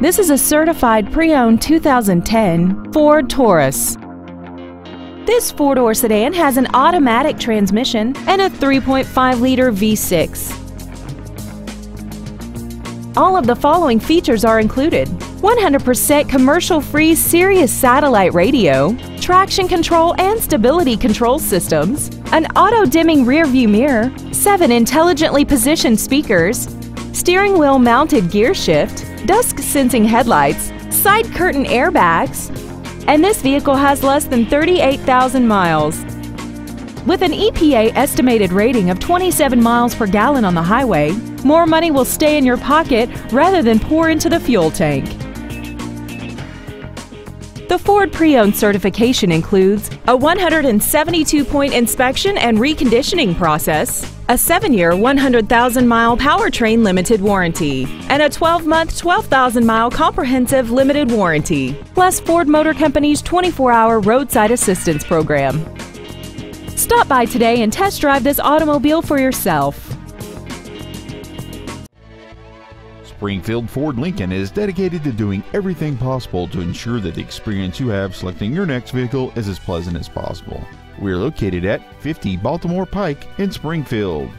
This is a certified pre-owned 2010 Ford Taurus. This four-door sedan has an automatic transmission and a 3.5-liter V6. All of the following features are included: 100% commercial-free Sirius satellite radio, traction control and stability control systems, an auto-dimming rear-view mirror, 7 intelligently positioned speakers, steering wheel mounted gear shift, dusk sensing headlights, side curtain airbags, and this vehicle has less than 38,000 miles. With an EPA estimated rating of 27 miles per gallon on the highway, more money will stay in your pocket rather than pour into the fuel tank. The Ford Pre-Owned certification includes a 172-point inspection and reconditioning process, a 7-year, 100,000-mile powertrain limited warranty, and a 12-month, 12,000-mile comprehensive limited warranty, plus Ford Motor Company's 24-hour roadside assistance program. Stop by today and test drive this automobile for yourself. Springfield Ford Lincoln is dedicated to doing everything possible to ensure that the experience you have selecting your next vehicle is as pleasant as possible. We are located at 50 Baltimore Pike in Springfield.